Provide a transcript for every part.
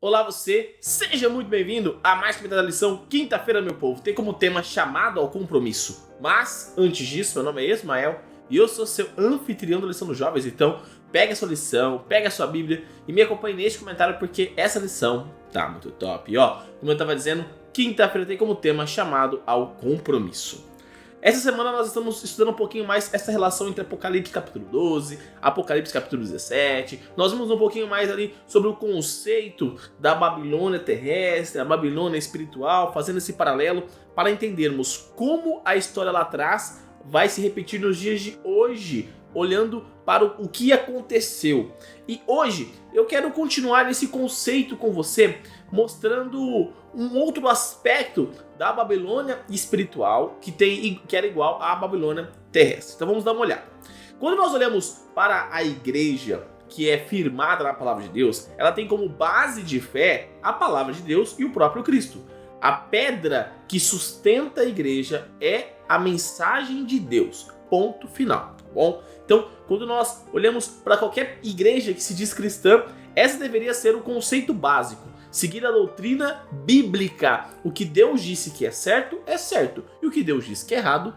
Olá você, seja muito bem-vindo a mais uma da lição Quinta-feira, meu povo. Tem como tema chamado ao compromisso. Mas, antes disso, meu nome é Ismael e eu sou seu anfitrião da lição dos jovens. Então, pega a sua lição, pega a sua Bíblia e me acompanhe neste comentário porque essa lição tá muito top. E ó, como eu estava dizendo, quinta-feira tem como tema chamado ao compromisso. Essa semana nós estamos estudando um pouquinho mais essa relação entre Apocalipse capítulo 12, Apocalipse capítulo 17. Nós vimos um pouquinho mais ali sobre o conceito da Babilônia terrestre, a Babilônia espiritual, fazendo esse paralelo para entendermos como a história lá atrás vai se repetir nos dias de hoje, olhando para o que aconteceu. E hoje eu quero continuar nesse conceito com você, mostrando um outro aspecto da Babilônia espiritual que era igual à Babilônia terrestre. Então vamos dar uma olhada. Quando nós olhamos para a igreja que é firmada na palavra de Deus, ela tem como base de fé a palavra de Deus e o próprio Cristo. A pedra que sustenta a igreja é a mensagem de Deus. Ponto final, tá bom? Então, quando nós olhamos para qualquer igreja que se diz cristã, essa deveria ser o conceito básico. Seguir a doutrina bíblica. O que Deus disse que é certo, e o que Deus disse que é errado,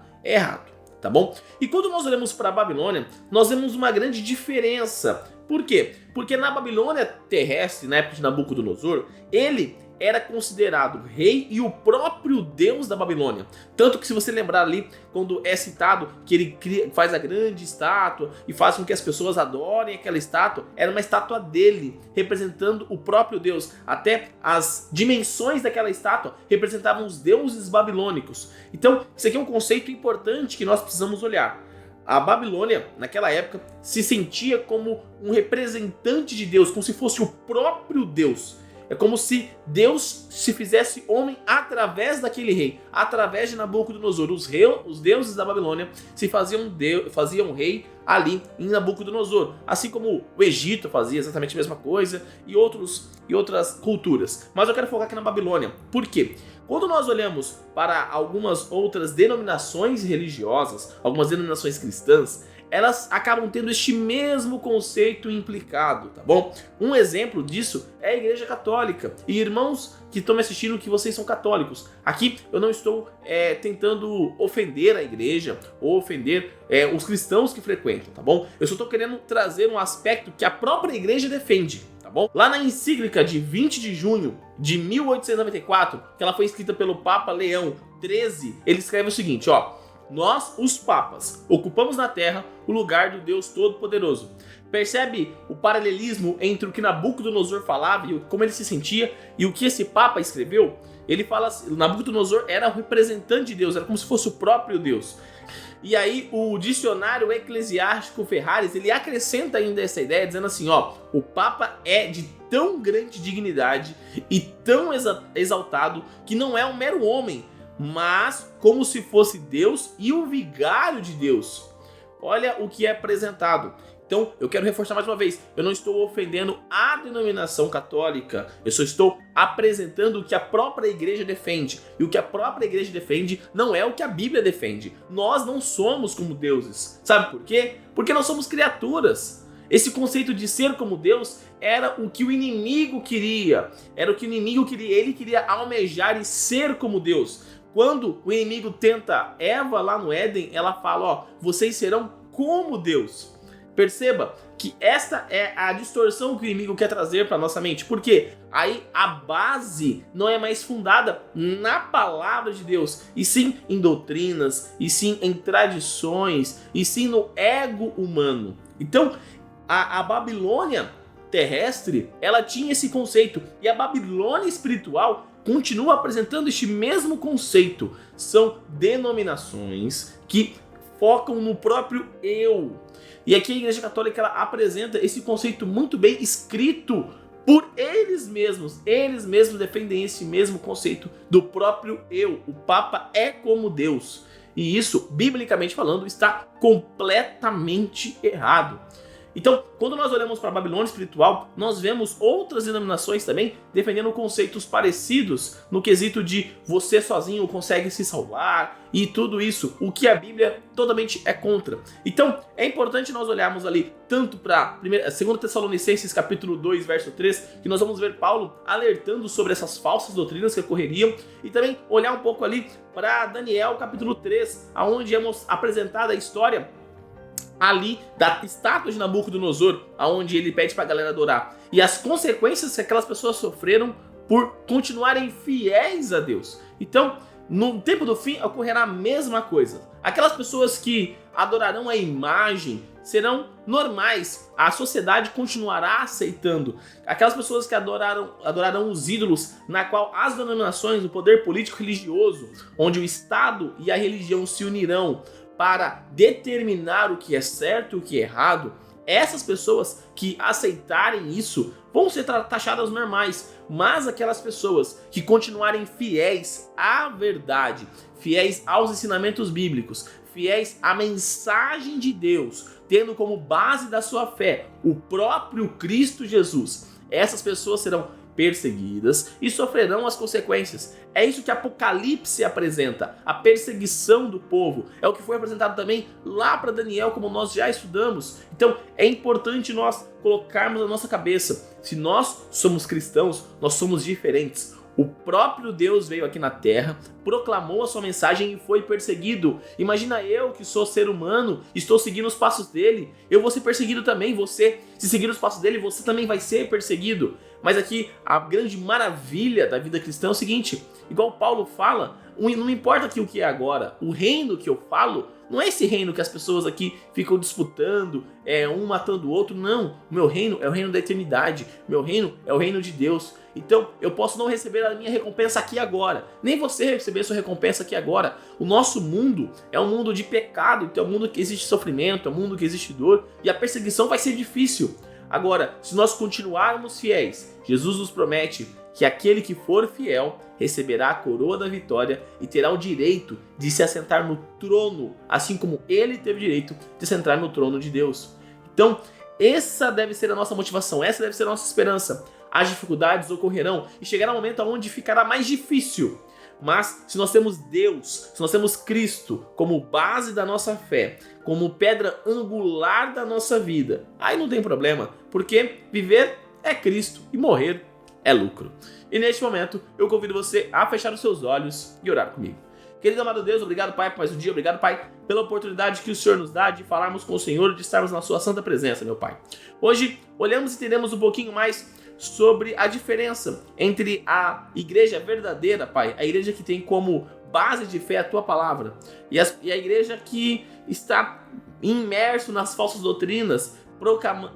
tá bom? E quando nós olhamos para a Babilônia, nós vemos uma grande diferença. Por quê? Porque na Babilônia terrestre, na época de Nabucodonosor, ele era considerado rei e o próprio Deus da Babilônia. Tanto que se você lembrar ali, quando é citado que ele faz a grande estátua e faz com que as pessoas adorem aquela estátua, era uma estátua dele, representando o próprio Deus. Até as dimensões daquela estátua representavam os deuses babilônicos. Então, isso aqui é um conceito importante que nós precisamos olhar. A Babilônia, naquela época, se sentia como um representante de Deus, como se fosse o próprio Deus. É como se Deus se fizesse homem através daquele rei, através de Nabucodonosor. Os deuses da Babilônia se faziam rei ali em Nabucodonosor. Assim como o Egito fazia exatamente a mesma coisa e outras culturas. Mas eu quero focar aqui na Babilônia. Por quê? Quando nós olhamos para algumas outras denominações religiosas, algumas denominações cristãs, elas acabam tendo este mesmo conceito implicado, tá bom? Um exemplo disso é a Igreja Católica. E irmãos que estão me assistindo, que vocês são católicos, aqui eu não estou tentando ofender a igreja ou ofender os cristãos que frequentam, tá bom? Eu só estou querendo trazer um aspecto que a própria igreja defende, tá bom? Lá na encíclica de 20 de junho de 1894, que ela foi escrita pelo Papa Leão XIII, ele escreve o seguinte, ó: nós, os papas, ocupamos na terra o lugar do Deus Todo-Poderoso. Percebe o paralelismo entre o que Nabucodonosor falava e como ele se sentia e o que esse papa escreveu? Ele fala assim, Nabucodonosor era o representante de Deus, era como se fosse o próprio Deus. E aí o dicionário eclesiástico Ferraris, ele acrescenta ainda essa ideia, dizendo assim, ó, o papa é de tão grande dignidade e tão exaltado que não é um mero homem, mas como se fosse Deus e o vigário de Deus. Olha o que é apresentado. Então, eu quero reforçar mais uma vez, eu não estou ofendendo a denominação católica, eu só estou apresentando o que a própria igreja defende. E o que a própria igreja defende não é o que a Bíblia defende. Nós não somos como deuses. Sabe por quê? Porque nós somos criaturas. Esse conceito de ser como Deus era o que o inimigo queria. Ele queria almejar e ser como Deus. Quando o inimigo tenta Eva lá no Éden, ela fala, ó, vocês serão como Deus. Perceba que esta é a distorção que o inimigo quer trazer para nossa mente. Porque aí a base não é mais fundada na palavra de Deus, e sim em doutrinas, e sim em tradições, e sim no ego humano. Então, a Babilônia terrestre, ela tinha esse conceito, e a Babilônia espiritual continua apresentando este mesmo conceito. São denominações que focam no próprio eu. E aqui a Igreja Católica ela apresenta esse conceito muito bem escrito por eles mesmos. Eles mesmos defendem esse mesmo conceito do próprio eu. O Papa é como Deus. E isso, biblicamente falando, está completamente errado. Então, quando nós olhamos para a Babilônia espiritual, nós vemos outras denominações também defendendo conceitos parecidos no quesito de você sozinho consegue se salvar e tudo isso, o que a Bíblia totalmente é contra. Então, é importante nós olharmos ali tanto para 2 Tessalonicenses capítulo 2, verso 3, que nós vamos ver Paulo alertando sobre essas falsas doutrinas que ocorreriam, e também olhar um pouco ali para Daniel capítulo 3, onde é apresentada a história ali da estátua de Nabucodonosor, aonde ele pede pra galera adorar, e as consequências que aquelas pessoas sofreram por continuarem fiéis a Deus. Então, no tempo do fim ocorrerá a mesma coisa. Aquelas pessoas que adorarão a imagem serão normais, a sociedade continuará aceitando. Aquelas pessoas que adorarão os ídolos, na qual as denominações, o poder político religioso, onde o Estado e a religião se unirão para determinar o que é certo e o que é errado, essas pessoas que aceitarem isso vão ser taxadas normais, mas aquelas pessoas que continuarem fiéis à verdade, fiéis aos ensinamentos bíblicos, fiéis à mensagem de Deus, tendo como base da sua fé o próprio Cristo Jesus, essas pessoas serão perseguidas e sofrerão as consequências. É isso que Apocalipse apresenta, a perseguição do povo. É o que foi apresentado também lá para Daniel, como nós já estudamos. Então é importante nós colocarmos na nossa cabeça, se nós somos cristãos, nós somos diferentes. O próprio Deus veio aqui na Terra, proclamou a sua mensagem e foi perseguido. Imagina eu, que sou ser humano, estou seguindo os passos dele, eu vou ser perseguido também. Você, se seguir os passos dele, você também vai ser perseguido. Mas aqui, a grande maravilha da vida cristã é o seguinte, igual Paulo fala, não importa aqui o que é agora, o reino que eu falo, não é esse reino que as pessoas aqui ficam disputando, um matando o outro, não. O meu reino é o reino da eternidade, meu reino é o reino de Deus. Então eu posso não receber a minha recompensa aqui agora, nem você receber a sua recompensa aqui agora. O nosso mundo é um mundo de pecado, então é um mundo que existe sofrimento, é um mundo que existe dor, e a perseguição vai ser difícil. Agora, se nós continuarmos fiéis, Jesus nos promete que aquele que for fiel receberá a coroa da vitória e terá o direito de se assentar no trono, assim como ele teve o direito de se sentar no trono de Deus. Então, essa deve ser a nossa motivação, essa deve ser a nossa esperança. As dificuldades ocorrerão e chegará um momento onde ficará mais difícil. Mas se nós temos Deus, se nós temos Cristo como base da nossa fé, como pedra angular da nossa vida, aí não tem problema, porque viver é Cristo e morrer é lucro. E neste momento eu convido você a fechar os seus olhos e orar comigo. Querido amado Deus, obrigado Pai por mais um dia, obrigado Pai pela oportunidade que o Senhor nos dá de falarmos com o Senhor, de estarmos na sua santa presença, meu Pai. Hoje olhamos e entendemos um pouquinho mais sobre a diferença entre a igreja verdadeira, Pai, a igreja que tem como base de fé a Tua Palavra, e a igreja que está imerso nas falsas doutrinas,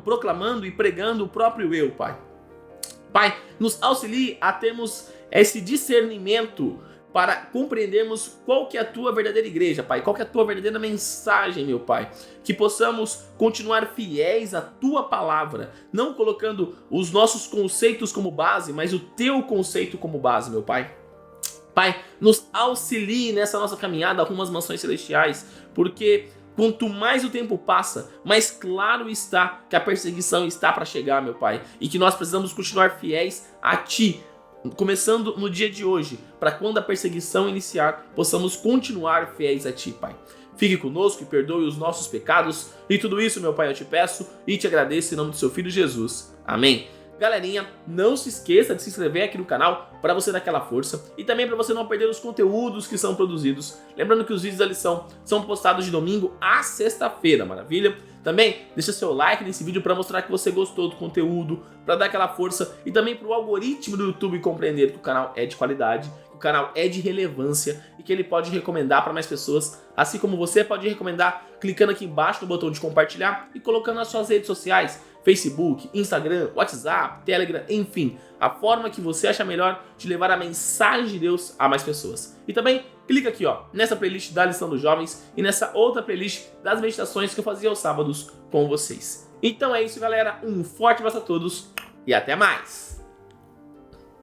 proclamando e pregando o próprio eu, Pai. Pai, nos auxilie a termos esse discernimento para compreendermos qual que é a Tua verdadeira igreja, Pai, qual que é a Tua verdadeira mensagem, meu Pai, que possamos continuar fiéis à Tua Palavra, não colocando os nossos conceitos como base, mas o Teu conceito como base, meu Pai. Pai, nos auxilie nessa nossa caminhada rumo às mansões celestiais, porque quanto mais o tempo passa, mais claro está que a perseguição está para chegar, meu Pai, e que nós precisamos continuar fiéis a Ti, começando no dia de hoje, para quando a perseguição iniciar, possamos continuar fiéis a Ti, Pai. Fique conosco e perdoe os nossos pecados, e tudo isso, meu Pai, eu te peço e te agradeço em nome do Seu Filho Jesus. Amém. Galerinha, não se esqueça de se inscrever aqui no canal para você dar aquela força e também para você não perder os conteúdos que são produzidos. Lembrando que os vídeos da lição são postados de domingo a sexta-feira, maravilha? Também deixa seu like nesse vídeo para mostrar que você gostou do conteúdo, para dar aquela força e também para o algoritmo do YouTube compreender que o canal é de qualidade, que o canal é de relevância e que ele pode recomendar para mais pessoas, assim como você pode recomendar clicando aqui embaixo no botão de compartilhar e colocando nas suas redes sociais, Facebook, Instagram, WhatsApp, Telegram, enfim, a forma que você acha melhor de levar a mensagem de Deus a mais pessoas. E também clica aqui, ó, nessa playlist da Lição dos Jovens e nessa outra playlist das meditações que eu fazia aos sábados com vocês. Então é isso, galera, um forte abraço a todos e até mais!